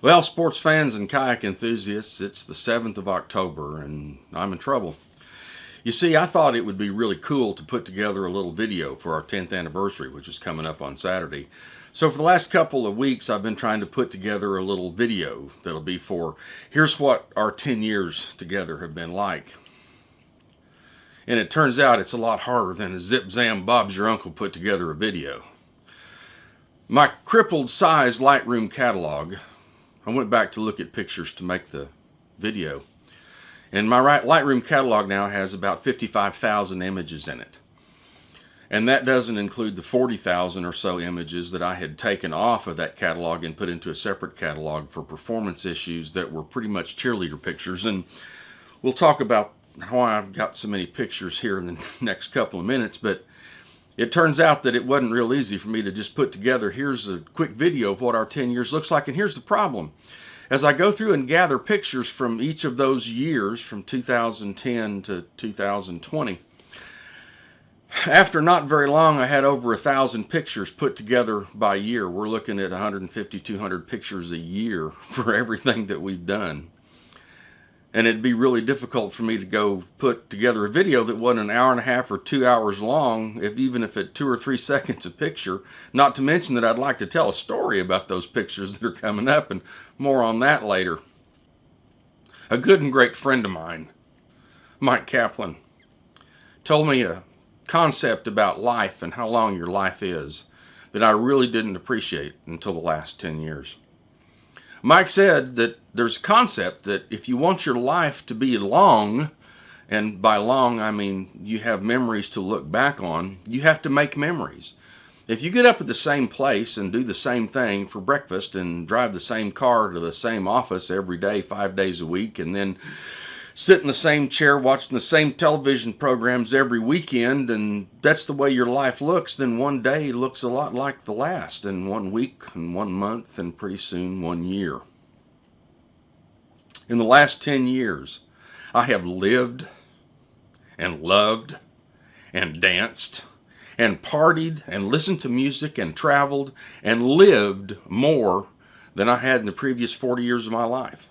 Well, sports fans and kayak enthusiasts, it's the 7th of October and I'm in trouble. You see, I thought it would be really cool to put together a little video for our 10th anniversary, which is coming up on Saturday. So for the last couple of weeks, I've been trying to put together a little video that'll be for, here's what our 10 years together have been like. And it turns out it's a lot harder than a zip zam Bob's your uncle put together a video. My crippled size Lightroom catalog, I went back to look at pictures to make the video. And my Lightroom catalog now has about 55,000 images in it. And that doesn't include the 40,000 or so images that I had taken off of that catalog and put into a separate catalog for performance issues that were pretty much cheerleader pictures. And we'll talk about how I've got so many pictures here in the next couple of minutes, but it turns out that it wasn't real easy for me to just put together, here's a quick video of what our 10 years looks like. And here's the problem. As I go through and gather pictures from each of those years, from 2010 to 2020, after not very long, I had over 1,000 pictures put together by year. We're looking at 150, 200 pictures a year for everything that we've done. And it'd be really difficult for me to go put together a video that wasn't an hour and a half or 2 hours long, even if at 2 or 3 seconds a picture. Not to mention that I'd like to tell a story about those pictures that are coming up, and more on that later. A good and great friend of mine, Mike Kaplan, told me a concept about life and how long your life is that I really didn't appreciate until the last 10 years. Mike said that there's a concept that if you want your life to be long, and by long I mean you have memories to look back on, you have to make memories. If you get up at the same place and do the same thing for breakfast and drive the same car to the same office every day, 5 days a week, and then sit in the same chair watching the same television programs every weekend, and that's the way your life looks, then one day looks a lot like the last, and 1 week and 1 month and pretty soon 1 year. In the last 10 years, I have lived and loved and danced and partied and listened to music and traveled and lived more than I had in the previous 40 years of my life.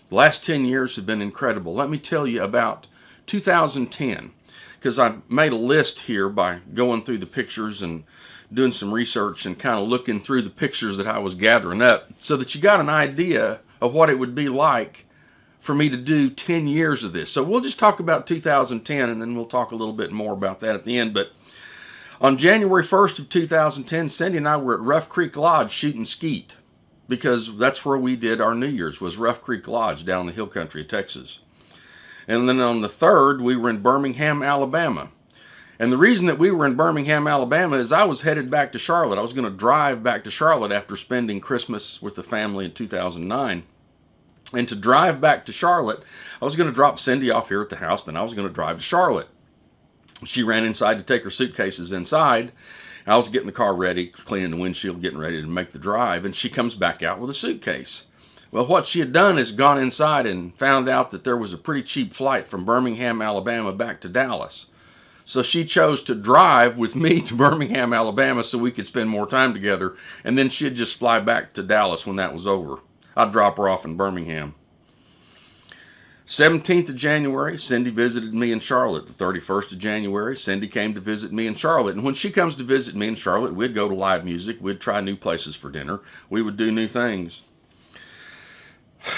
The last 10 years have been incredible. Let me tell you about 2010, because I made a list here by going through the pictures and doing some research and kind of looking through the pictures that I was gathering up so that you got an idea of what it would be like for me to do 10 years of this. So we'll just talk about 2010 and then we'll talk a little bit more about that at the end. But on January 1st of 2010, Cindy and I were at Rough Creek Lodge shooting skeet, because that's where we did our New Year's, was Rough Creek Lodge down in the hill country of Texas. And then on the 3rd, we were in Birmingham, Alabama. And the reason that we were in Birmingham, Alabama is I was headed back to Charlotte. I was going to drive back to Charlotte after spending Christmas with the family in 2009. And to drive back to Charlotte, I was going to drop Cindy off here at the house, then I was going to drive to Charlotte. She ran inside to take her suitcases inside. I was getting the car ready, cleaning the windshield, getting ready to make the drive, and she comes back out with a suitcase. Well, what she had done is gone inside and found out that there was a pretty cheap flight from Birmingham, Alabama back to Dallas. So she chose to drive with me to Birmingham, Alabama so we could spend more time together, and then she'd just fly back to Dallas when that was over. I'd drop her off in Birmingham. 17th of January, Cindy visited me in Charlotte. The 31st of January, Cindy came to visit me in Charlotte. And when she comes to visit me in Charlotte, we'd go to live music. We'd try new places for dinner. We would do new things.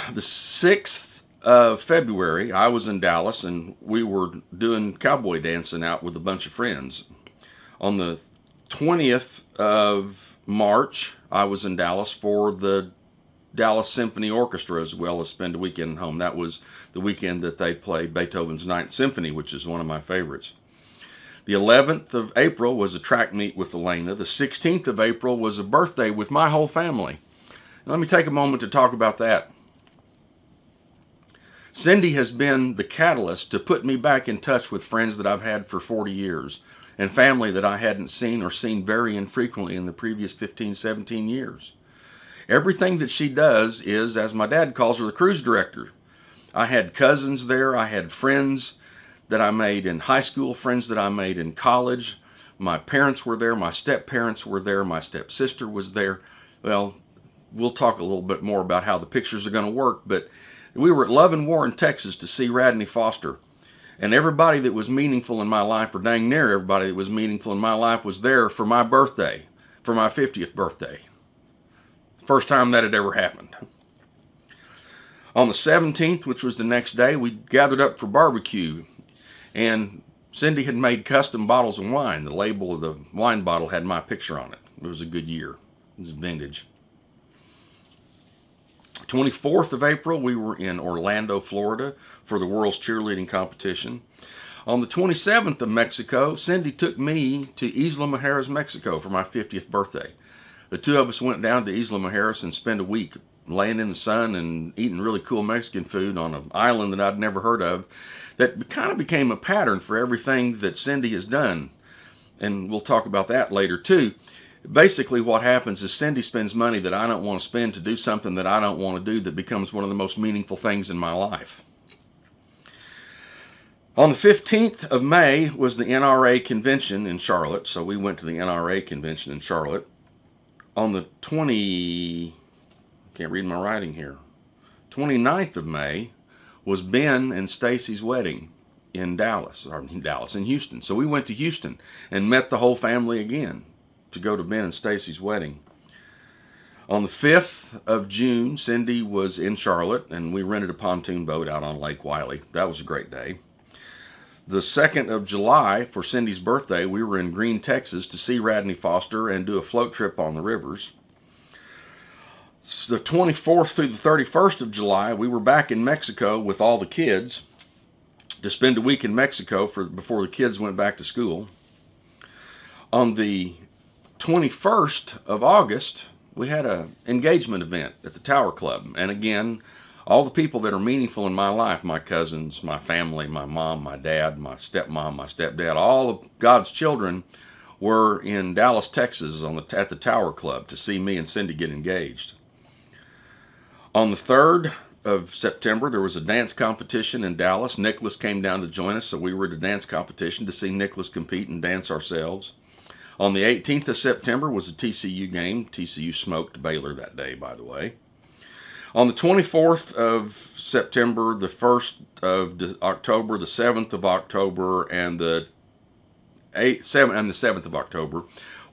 The 6th of February, I was in Dallas, and we were doing cowboy dancing out with a bunch of friends. On the 20th of March, I was in Dallas for the Dallas Symphony Orchestra, as well as spend a weekend at home. That was the weekend that they played Beethoven's Ninth Symphony, which is one of my favorites. The 11th of April was a track meet with Elena. The 16th of April was a birthday with my whole family. Now, let me take a moment to talk about that. Cindy has been the catalyst to put me back in touch with friends that I've had for 40 years and family that I hadn't seen or seen very infrequently in the previous 15, 17 years. Everything that she does is, as my dad calls her, the cruise director. I had cousins there. I had friends that I made in high school, friends that I made in college. My parents were there. My step-parents were there. My step-sister was there. Well, we'll talk a little bit more about how the pictures are going to work. But we were at Love and Warren, Texas to see Radney Foster. And everybody that was meaningful in my life, or dang near everybody that was meaningful in my life, was there for my birthday, for my 50th birthday. First time that had ever happened. On the 17th, which was the next day, we gathered up for barbecue. And Cindy had made custom bottles of wine. The label of the wine bottle had my picture on it. It was a good year. It was vintage. 24th of April, we were in Orlando, Florida for the world's cheerleading competition. On the 27th of Mexico, Cindy took me to Isla Mujeres, Mexico for my 50th birthday. The two of us went down to Isla Mujeres and spent a week laying in the sun and eating really cool Mexican food on an island that I'd never heard of, that kind of became a pattern for everything that Cindy has done. And we'll talk about that later too. Basically what happens is Cindy spends money that I don't want to spend to do something that I don't want to do that becomes one of the most meaningful things in my life. On the 15th of May was the NRA convention in Charlotte, so we went to the NRA convention in Charlotte. On the 29th of May was Ben and Stacy's wedding in in Houston. So we went to Houston and met the whole family again to go to Ben and Stacy's wedding. On the 5th of June, Cindy was in Charlotte, and we rented a pontoon boat out on Lake Wylie. That was a great day. The 2nd of July, for Cindy's birthday, we were in Green, Texas to see Radney Foster and do a float trip on the rivers. The 24th through the 31st of July, we were back in Mexico with all the kids to spend a week in Mexico before the kids went back to school. On the 21st of August, we had an engagement event at the Tower Club. And again, all the people that are meaningful in my life, my cousins, my family, my mom, my dad, my stepmom, my stepdad, all of God's children were in Dallas, Texas at the Tower Club to see me and Cindy get engaged. On the 3rd of September, there was a dance competition in Dallas. Nicholas came down to join us, so we were at a dance competition to see Nicholas compete and dance ourselves. On the 18th of September was a TCU game. TCU smoked Baylor that day, by the way. On the 24th of September, the 1st of October, the 7th of October, and the 7th of October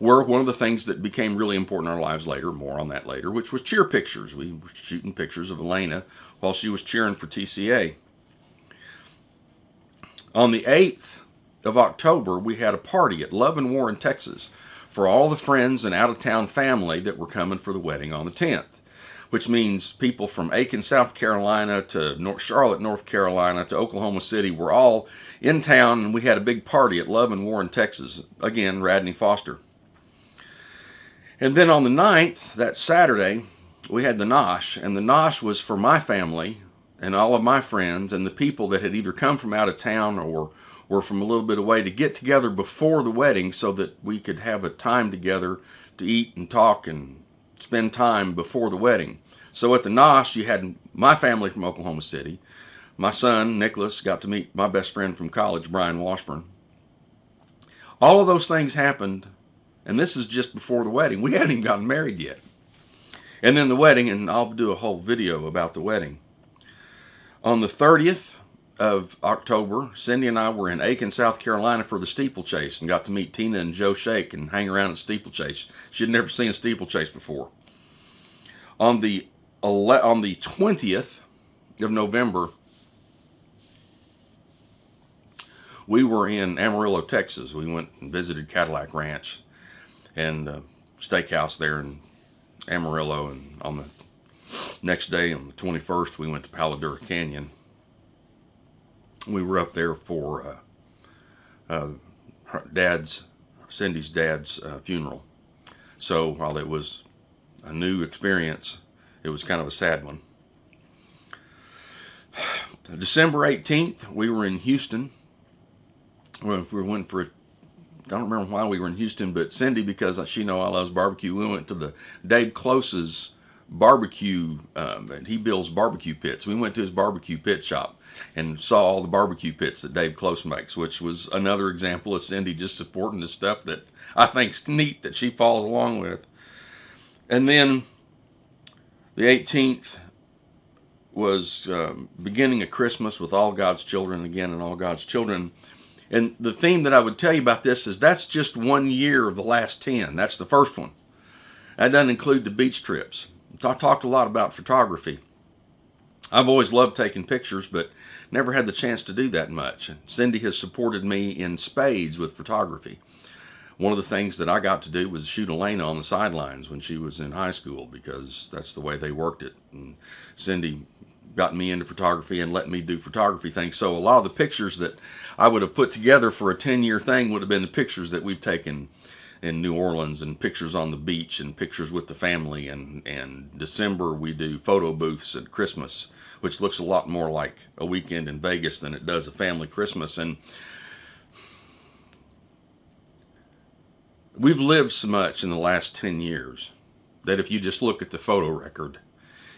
were one of the things that became really important in our lives later, more on that later, which was cheer pictures. We were shooting pictures of Elena while she was cheering for TCA. On the 8th of October, we had a party at Love and Warren, Texas, for all the friends and out-of-town family that were coming for the wedding on the 10th, which means people from Aiken, South Carolina, to Charlotte, North Carolina, to Oklahoma City were all in town, and we had a big party at Love and Warren, Texas. Again, Radney Foster. And then on the 9th, that Saturday, we had the Nosh, and the Nosh was for my family and all of my friends and the people that had either come from out of town or were from a little bit away to get together before the wedding so that we could have a time together to eat and talk and spend time before the wedding. So at the Nosh, you had my family from Oklahoma City. My son, Nicholas, got to meet my best friend from college, Brian Washburn. All of those things happened, and this is just before the wedding. We hadn't even gotten married yet. And then the wedding, and I'll do a whole video about the wedding. On the 30th of October, Cindy and I were in Aiken, South Carolina for the steeplechase and got to meet Tina and Joe Shake and hang around at steeplechase. She had never seen a steeplechase before. On the 20th of November, we were in Amarillo, Texas. We went and visited Cadillac Ranch and steakhouse there in Amarillo. And on the next day, on the 21st, we went to Palo Duro Canyon. We were up there for Cindy's dad's funeral. So while it was a new experience, it was kind of a sad one. December 18th, we were in Houston. We went for, I don't remember why we were in Houston, but Cindy, because she knows I love barbecue, we went to the Dave Close's barbecue, he builds barbecue pits. We went to his barbecue pit shop and saw all the barbecue pits that Dave Close makes, which was another example of Cindy just supporting the stuff that I think's neat that she follows along with. And then The 18th was beginning of Christmas with all God's children again, and all God's children. And the theme that I would tell you about this is that's just 1 year of the last 10. That's the first one. That doesn't include the beach trips. I talked a lot about photography. I've always loved taking pictures, but never had the chance to do that much. Cindy has supported me in spades with photography. One of the things that I got to do was shoot Elena on the sidelines when she was in high school, because that's the way they worked it. And Cindy got me into photography and let me do photography things. So a lot of the pictures that I would have put together for a 10-year thing would have been the pictures that we've taken in New Orleans, and pictures on the beach, and pictures with the family. And December we do photo booths at Christmas, which looks a lot more like a weekend in Vegas than it does a family Christmas. And we've lived so much in the last 10 years that if you just look at the photo record,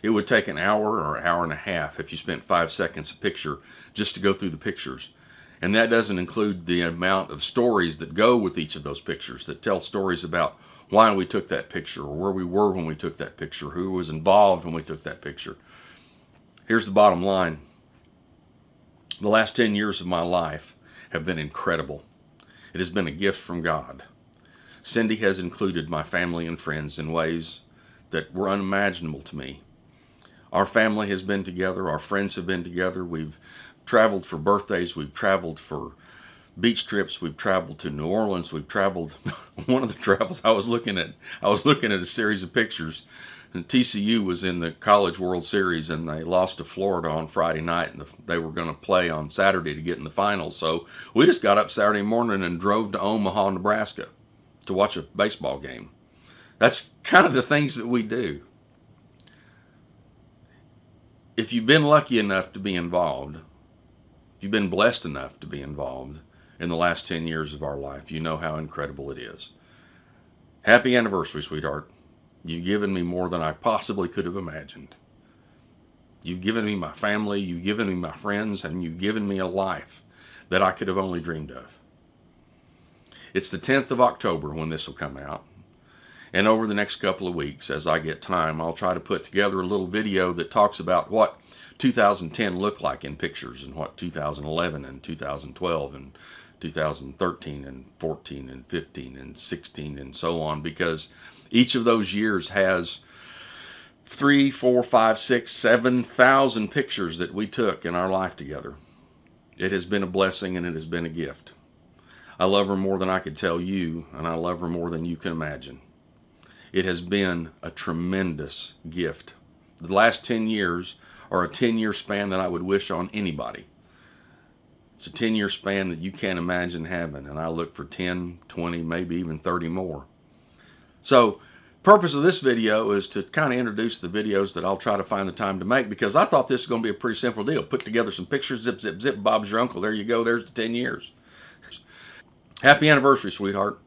it would take an hour or an hour and a half if you spent 5 seconds a picture just to go through the pictures. And that doesn't include the amount of stories that go with each of those pictures, that tell stories about why we took that picture, or where we were when we took that picture, who was involved when we took that picture. Here's the bottom line. The last 10 years of my life have been incredible. It has been a gift from God. Cindy has included my family and friends in ways that were unimaginable to me. Our family has been together. Our friends have been together. We've traveled for birthdays. We've traveled for beach trips. We've traveled to New Orleans. We've traveled. One of the travels I was looking at a series of pictures. And TCU was in the College World Series, and they lost to Florida on Friday night, and they were going to play on Saturday to get in the finals. So we just got up Saturday morning and drove to Omaha, Nebraska to watch a baseball game. That's kind of the things that we do. If you've been lucky enough to be involved, if you've been blessed enough to be involved in the last 10 years of our life, you know how incredible it is. Happy anniversary, sweetheart. You've given me more than I possibly could have imagined. You've given me my family, you've given me my friends, and you've given me a life that I could have only dreamed of. It's the 10th of October when this will come out. And over the next couple of weeks, as I get time, I'll try to put together a little video that talks about what 2010 looked like in pictures, and what 2011 and 2012 and 2013 and 14 and 15 and 16 and so on, because each of those years has 3, 4, 5, 6, 7,000 pictures that we took in our life together. It has been a blessing, and it has been a gift. I love her more than I could tell you, and I love her more than you can imagine. It has been a tremendous gift. The last 10 years are a 10-year span that I would wish on anybody. It's a 10-year span that you can't imagine having, and I look for 10, 20, maybe even 30 more. So, purpose of this video is to kind of introduce the videos that I'll try to find the time to make, because I thought this was going to be a pretty simple deal. Put together some pictures, zip, zip, zip, Bob's your uncle. There you go. There's the 10 years. Happy anniversary, sweetheart.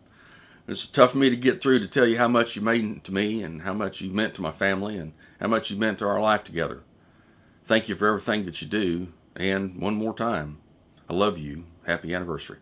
It's tough for me to get through to tell you how much you meant to me, and how much you meant to my family, and how much you meant to our life together. Thank you for everything that you do. And one more time, I love you. Happy anniversary.